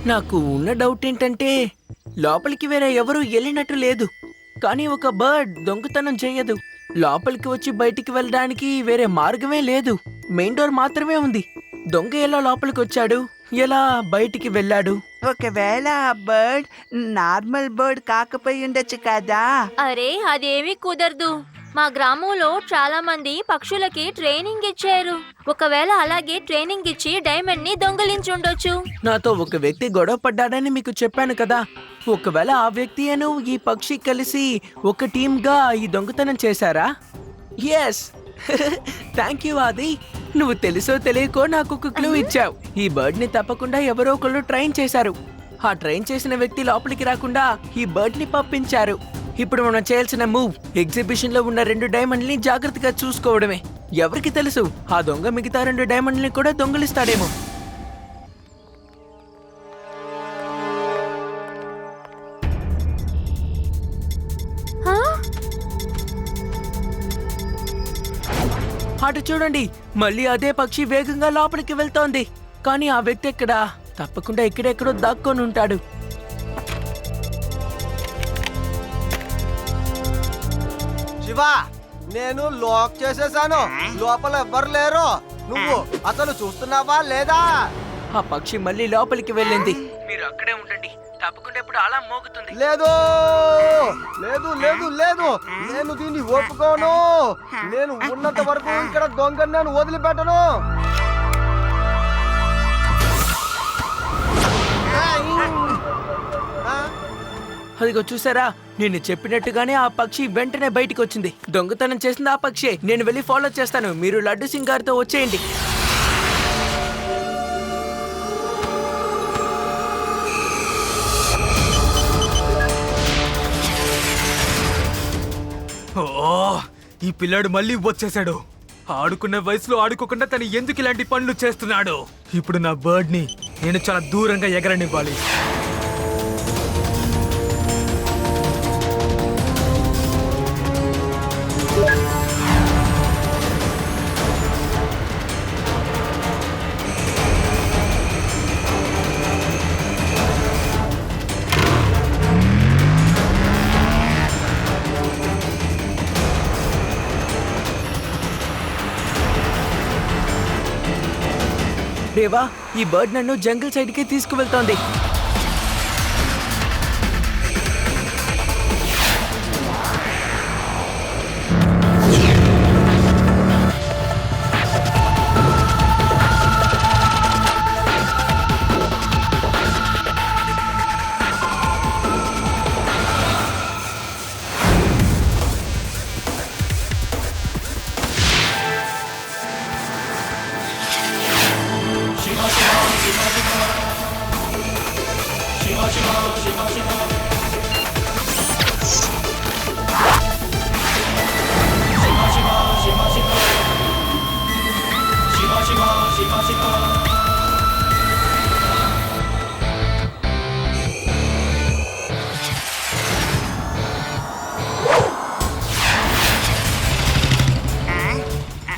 నాకు ఉన్న డౌట్ ఏంటంటే లోపలికి వేరే ఎవరూ వెళ్ళినట్టు లేదు. కానీ ఒక బర్డ్ దొంగతనం చేయదు. లోపలికి వచ్చి బయటికి వెళ్ళడానికి వేరే మార్గమే లేదు. మెయిన్ డోర్ మాత్రమే ఉంది. దొంగ ఎలా లోపలికి వచ్చాడు, ఎలా బయటికి వెళ్ళాడు? ఒకవేళ ఆ బర్డ్ నార్మల్ బర్డ్ కాకపోయి ఉండొచ్చు కదా. అరే అదేమీ కుదరదు. మా గ్రామంలో చాలా మంది పక్షులకి ట్రైనింగ్ ఇచ్చారు. ఒకవేళ అలాగే ట్రైనింగ్ ఇచ్చి డైమండ్ ని దొంగిలించుండొచ్చు. నాతో ఒక వ్యక్తి గొడవ పడ్డాడని మీకు చెప్పాను కదా. ఒకవేళ ఆ వ్యక్తి అను ఈ పక్షి కలిసి ఒక టీమ్గా ఈ దొంగతనం చేశారా? ఎస్. థ్యాంక్ యూ ఆది. నువ్వు తెలుసో తెలియకో నాకు ఒక క్లూ ఇచ్చావు. ఈ బర్డ్ ని తప్పకుండా ఎవరో ఒకళ్ళు ట్రైన్ చేశారు. ఆ ట్రైన్ చేసిన వ్యక్తి లోపలికి రాకుండా ఈ బర్డ్ ని పంపించారు. ఇప్పుడు మనం చేయాల్సిన మూవ్ ఎగ్జిబిషన్ లో ఉన్న 2 డైమండ్ని జాగ్రత్తగా చూసుకోవడమే. ఎవరికి తెలుసు, ఆ దొంగ మిగతా 2 డైమండ్ని కూడా దొంగలిస్తాడేమో. హా? అటు చూడండి, మళ్ళీ అదే పక్షి వేగంగా లోపలికి వెళ్తోంది. కానీ ఆ వ్యక్తి ఎక్కడా? తప్పకుండా ఎక్కడెక్కడో దాక్కొని ఉంటాడు. శివా, నేను లాక్ చేసేసాను. లోపల ఎవ్వరు లేరు. నువ్వు అసలు చూస్తున్నావా లేదా? ఆ పక్షి మళ్ళీ లోపలికి వెళ్ళింది. మీరు అక్కడే ఉండండి, తప్పకుండా ఇప్పుడు అలా మోగుతుంది. లేదు లేదు లేదు లేదు, నేను దీన్ని ఒప్పుకోను. నేను ఉన్నంత వరకు ఇక్కడ దొంగని నేను వదిలిపెట్టను. అదిగో చూసారా, నేను చెప్పినట్టుగానే ఆ పక్షి వెంటనే బయటికి వచ్చింది. దొంగతనం చేసింది ఆ పక్షి. నేను వెళ్ళి ఫాలో చేస్తాను, మీరు లడ్డు సింగ్ గారితో వచ్చేయండి. ఓ, ఈ పిల్లాడు మళ్ళీ వచ్చేసాడు. ఆడుకునే వయసులో ఆడుకోకుండా తను ఎందుకు ఇలాంటి పనులు చేస్తున్నాడు? ఇప్పుడు నా బర్డ్ ని నేను చాలా దూరంగా ఎగరనివ్వాలి. దేవా, ఈ బర్డ్ నన్ను జంగిల్ సైడ్కి తీసుకువెళ్తోంది.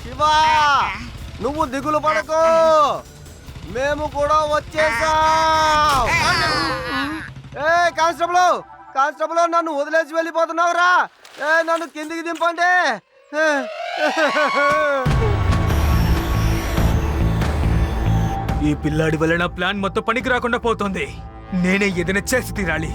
శివా, నువ్వు దిగులు పడకు, మేము కూడా వచ్చేసాం. ఏ కానిస్టేబుల్, కానిస్టేబుల్, నన్ను వదిలేసి వెళ్ళిపోతున్నావురా? నన్ను కిందికి దింపండి. ఈ పిల్లాడి వల్ల నా ప్లాన్ మొత్తం పనికి రాకుండా పోతుంది. నేనే ఏదైనా చేసి తీరాలి.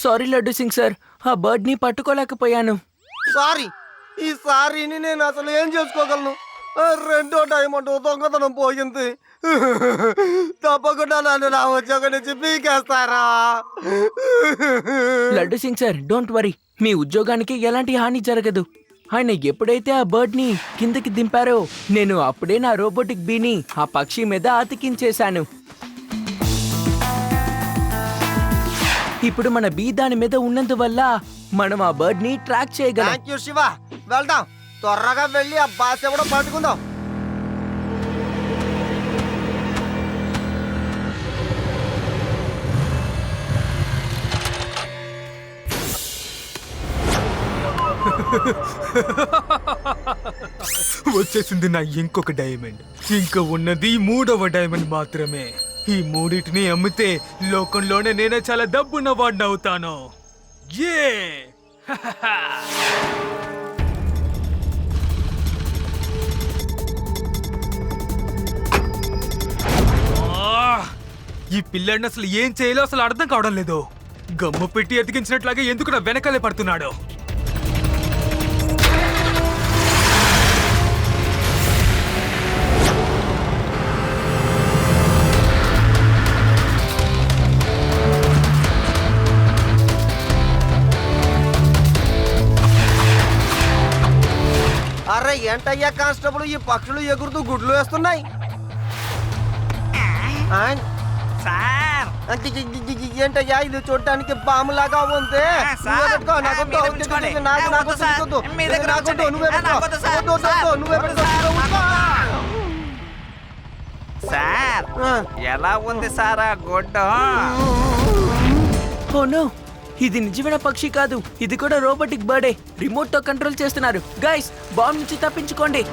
సారీ లడ్డు సింగ్ సార్, ఆ బర్డ్ ని పట్టుకోలేకపోయాను. సారీ, ఈ సారీని నేను అసలు ఏం చేసుకోగలను? 2వ డైమండ్ దొంగతనం పోయింది. తప్పకుండా నన్ను నా ఉద్యోగం నుంచి పీకేస్తారా? Laddu Singh sir, don't worry, మీ ఉద్యోగానికి ఎలాంటి హాని జరగదు. ఆయన ఎప్పుడైతే ఆ బర్డ్ ని కిందకి దింపారో నేను అప్పుడే నా రోబోటిక్ బీని ఆ పక్షి మీద అతికించేశాను. ఇప్పుడు మన బీ దాని మీద ఉన్నందువల్ల మనం ఆ బర్డ్ ని ట్రాక్ చేయగలం. Thank you Shiva. వెళ్దాం, త్వరగా వెళ్ళి ఆ బాస్ ఎవడో పట్టుకుందాం. వచ్చేసింది నా ఇంకొక డైమండ్. ఇంకా ఉన్నది 3వ డైమండ్ మాత్రమే. ఈ మూడింటిని అమ్మితే లోకంలోనే నేనే చాలా డబ్బున్న వాడిని అవుతాను. ఏ ఈ పిల్లాడిని అసలు ఏం చేయాలో అసలు అర్థం కావడం లేదు. గమ్ము పెట్టి ఎతికించినట్లాగే ఎందుకు నా వెనకాలే పడుతున్నాడు? అరే ఏంటయ్యా కానిస్టేబుల్, ఈ పక్షులు ఎగురుతూ గుడ్లు వేస్తున్నాయి. సార్ ఏంటయ్యా ఇది చూడటానికి బాములాగా ఉంది. సార్, నువ్వే పెట్టుకో, నాకు వద్దు, మీరే వద్దు, ఉంచుకోండి. నాకు వద్దు సార్, వద్దు, మీ దగ్గర నాకు వద్దు, ఉంచండి. నువ్వే పెట్టుకో. నాకు వద్దు సార్, వద్దు, వద్దు, వద్దు, నువ్వే వద్దు పెట్టుకో. సార్, ఉంచుకో. సార్ ఆ. ఎలా ఉంది సార్ ఆ గుడ్డ? ఓ నో, ఇది నిజమైన పక్షి కాదు, ఇది కూడా రోబోటిక్ బర్డే. రిమోట్ తో కంట్రోల్ చేస్తున్నారు. గైస్, బాంబ్ నుంచి తప్పించుకోండి.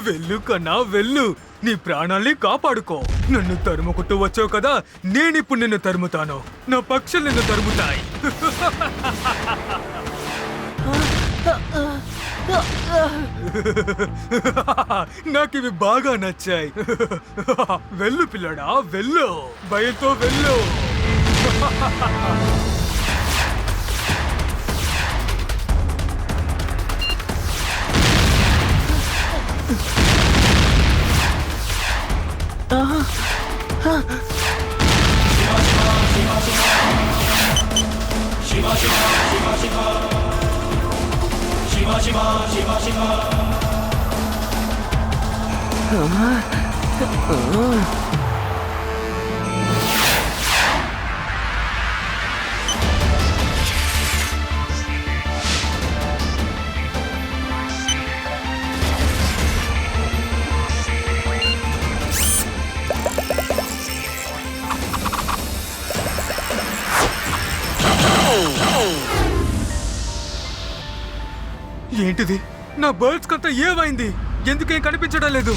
వెళ్ళు కన్నా వెళ్ళు, నీ ప్రాణాల్ని కాపాడుకో. నన్ను తరుముకుంటూ వచ్చావు కదా, నేనిప్పుడు నిన్ను తరుముతాను. నా పక్షులు నిన్ను తరుముతాయి. నాకివి బాగా నచ్చాయి. వెళ్ళు పిల్లడా, వెళ్ళు, భయంతో వెళ్ళు. ఏంటిది? నా బర్డ్స్ కంతా ఏమైంది? ఎందుకేం కనిపించడం లేదు?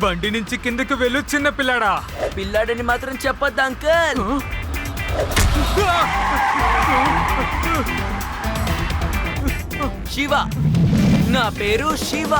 బండి నుంచి కిందకి వెళ్ళు చిన్న పిల్లాడా. పిల్లాడని మాత్రం చెప్పొద్దు అంకుల్. శివ, నా పేరు శివ.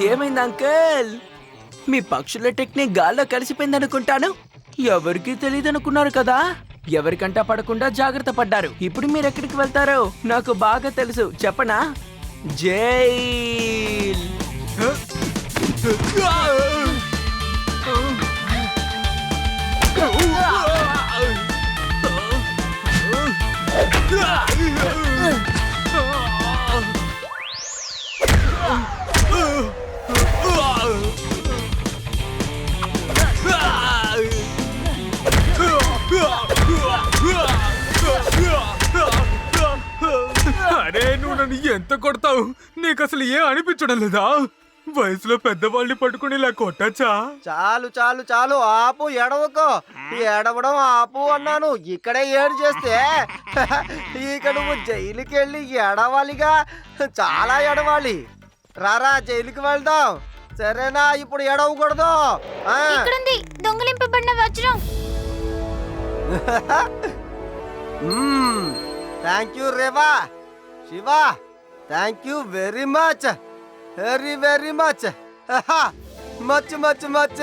ఏమైంది అంకుల్? మీ పక్షుల టెక్నిక్ గాల్లో కలిసిపోయింది అనుకుంటాను. ఎవరికి తెలియదు అనుకున్నారు కదా. ఎవరికంటా పడకుండా జాగ్రత్త పడ్డారు. ఇప్పుడు మీరు ఎక్కడికి వెళ్తారో నాకు బాగా తెలుసు. చెప్పనా? జైల్. నన్ను ఎంత కొడతావు? నీకు అసలు ఏం అనిపించడం లేదా? వయసులో పెద్దవాళ్ళని పట్టుకుని ఇలా కొట్టచ్చా? చాలు చాలు చాలు ఆపు, ఎడవకో. ఎడవడం ఆపు అన్నాను. ఇక్కడే ఏడు చేస్తే ఇక నువ్వు జైలుకి వెళ్ళి ఎడవాలిగా, చాలా ఎడవాలి. రారా జైలుకి వెళ్దాం, సరేనా? ఇప్పుడు ఎడవకూడదు. ఇక్కడుంది దొంగిలింపబడిన వజ్రం. Thank you Reva. Shiva, thank you very much, very very much. Much much much.